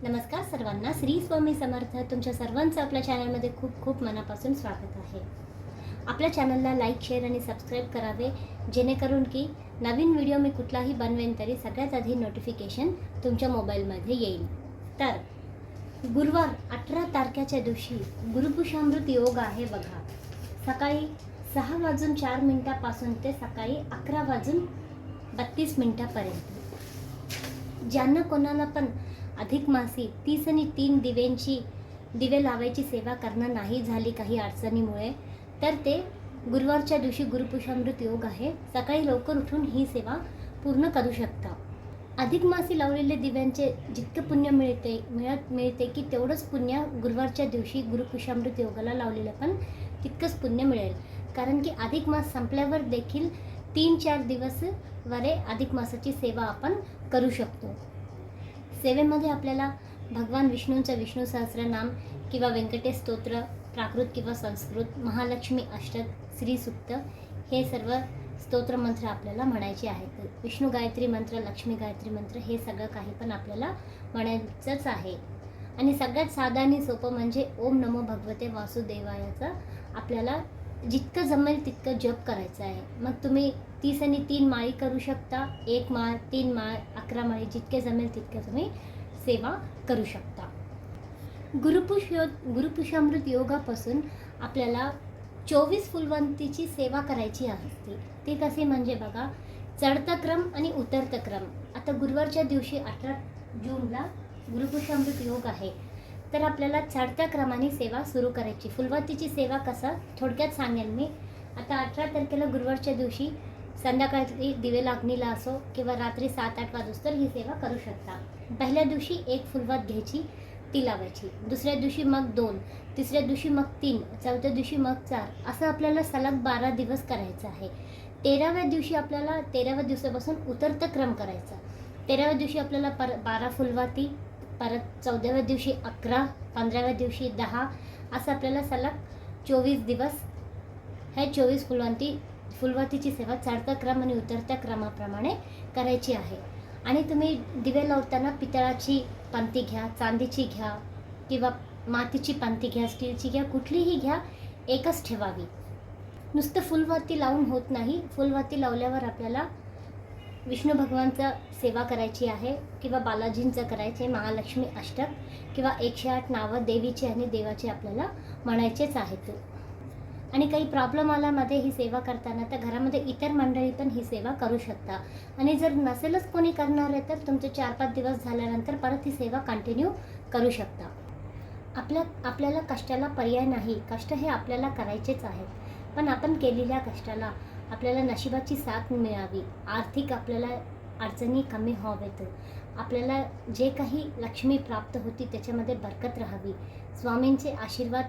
नमस्कार सर्वांना. श्री स्वामी समर्थ. तुमच्या सर्वांचं आपल्या चॅनलमध्ये खूप खूप मनापासून स्वागत आहे. आपल्या चॅनलला लाईक, शेअर आणि सबस्क्राईब करावे, जेणेकरून की नवीन व्हिडिओ मी कुठलाही बनवेन तरी सगळ्यात आधी नोटिफिकेशन तुमच्या मोबाईलमध्ये येईल. तर गुरुवार 18 तारखेच्या दिवशी गुरुपुषामृत योग आहे बघा. सकाळी 6:04 ते सकाळी 11:32 ज्यांना कोणाला पण अधिक मासी 30 आणि 3 दिवे लावायची सेवा करणं नाही झाली काही अडचणीमुळे, तर ते गुरुवारच्या दिवशी गुरुपुषामृत योग आहे, सकाळी लवकर उठून ही सेवा पूर्ण करू शकता. अधिक मासी लावलेले दिव्यांचे जितकं पुण्य मिळते की तेवढंच पुण्य गुरुवारच्या दिवशी गुरुपुषामृत योगाला लावलेलं पण तितकंच पुण्य मिळेल. कारण की अधिक मास संपल्यावर देखील 3-4 दिवस वरे अधिक मासाची सेवा आपण करू शकतो. सेवेमध्ये आपल्याला भगवान विष्णूंचं विष्णू सहस्रनाम किंवा व्यंकटेश स्तोत्र, प्राकृत किंवा संस्कृत, महालक्ष्मी अष्टक, श्री सूक्त हे सर्व स्तोत्र मंत्र आपल्याला म्हणायचे आहेत. विष्णू गायत्री मंत्र, लक्ष्मी गायत्री मंत्र हे सगळं काही पण आपल्याला म्हणायचंच आहे. आणि सगळ्यात साधं आणि सोपं म्हणजे ओम नमो भगवते वासुदेवायाचं आपल्याला जितकं जमेल तितकं जप करायचं आहे. मग तुम्ही 30 आणि 3 माळी करू शकता, 1 माळ, 3 माळ, 11 माळी, जितके जमेल तितके तुम्ही सेवा करू शकता. गुरुपुषामृत योगापासून आपल्याला 24 फुलवंतीची सेवा करायची असते. ती कशी म्हणजे बघा, चढता क्रम आणि उतरता क्रम. आता गुरुवारच्या दिवशी 18 जूनला गुरुपुषामृत योग आहे, तर आपल्याला चढत्या क्रमाने सेवा सुरू करायची. फुलवंतीची सेवा कसं थोडक्यात सांगेल मी. आता 18 तारखेला गुरुवारच्या दिवशी संध्याकाळी दिवे लागणीला असो किंवा रात्री 7-8 वाजोस्तर ही सेवा करू शकता. पहिल्या दिवशी 1 फुलवात घ्यायची, ती लावायची. दुसऱ्या दिवशी मग 2, तिसऱ्या दिवशी मग 3, चौथ्या दिवशी मग 4, असं आपल्याला सलग 12 दिवस करायचं आहे. 13व्या दिवशी आपल्याला 13व्या दिवसापासून उतरता क्रम करायचा. 13व्या दिवशी आपल्याला 12 फुलवाती, परत 14व्या दिवशी 11, 15व्या दिवशी 10, असं आपल्याला सलग 24 दिवस हे 24 फुलवातीची सेवा चढत्या क्रम आणि उतरत्या क्रमाप्रमाणे करायची आहे. आणि तुम्ही दिवे लावताना पितळाची पंती घ्या, चांदीची घ्या किंवा मातीची पंती घ्या, स्टीलची घ्या, कुठलीही घ्या, एकच ठेवावी. नुसतं फुलवाती लावून होत नाही. फुलवाती लावल्यावर आपल्याला विष्णू भगवानचं सेवा करायची आहे किंवा बालाजींचं करायचे, महालक्ष्मी अष्टक किंवा 108 नावं देवीची आणि देवाचे आपल्याला म्हणायचेच आहेत. आणि काही प्रॉब्लेम आल्यामध्ये ही सेवा करताना तर घरामध्ये इतर मंडळी पण ही सेवा करू शकता. आणि जर नसेलच कोणी करणार आहे तर तुमचे 4-5 दिवस झाल्यानंतर परत ही सेवा कंटिन्यू करू शकता. आपल्याला कष्टाला पर्याय नाही. कष्ट हे आपल्याला करायचेच आहेत, पण आपण केलेल्या कष्टाला आपल्याला नशिबाची साथ मिळावी, आर्थिक आपल्याला अडचणी कमी व्हावेत, आपल्याला जे काही लक्ष्मी प्राप्त होती त्याच्यामध्ये बरकत राहावी, स्वामींचे आशीर्वाद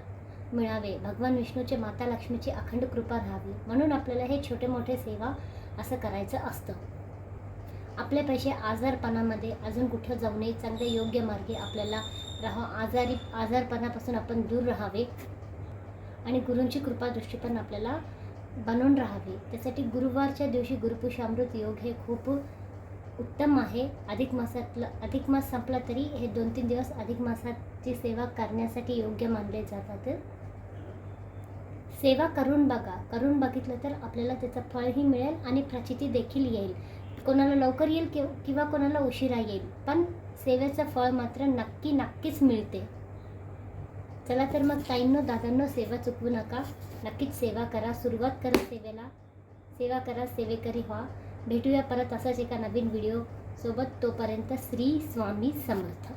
मिळावे, भगवान विष्णूचे, माता लक्ष्मीची अखंड कृपा राहावी, म्हणून आपल्याला हे छोटे मोठे सेवा असं करायचं असतं. आपले पैसे आजारपणामध्ये अजून कुठं जाऊ नये, चांगले योग्य मार्गे आपल्याला आजारपणापासून आपण दूर राहावे आणि गुरूंची कृपा दृष्टी पण आपल्याला बनवून राहावी. त्यासाठी गुरुवारच्या दिवशी गुरुपुषामृत योग हे खूप उत्तम आहे. अधिक मास संपला तरी हे 2-3 दिवस अधिक मासाची सेवा करण्यासाठी योग्य मानले जातात. सेवा करून बघा. करून बघितलं तर आपल्याला त्याचं फळही मिळेल आणि प्रचिती देखील येईल. कोणाला लवकर येईल किंवा कोणाला उशिरा येईल, पण सेवेचं फळ मात्र नक्कीच मिळते. चला तर मग ताईंनो, दादांनो, सेवा चुकवू नका. नक्कीच सेवा करा. सुरुवात करा सेवेला. सेवा करा, सेवेकरी व्हा. भेटूया परत असंच एका नवीन व्हिडिओ सोबत. तोपर्यंत श्री स्वामी समर्थ.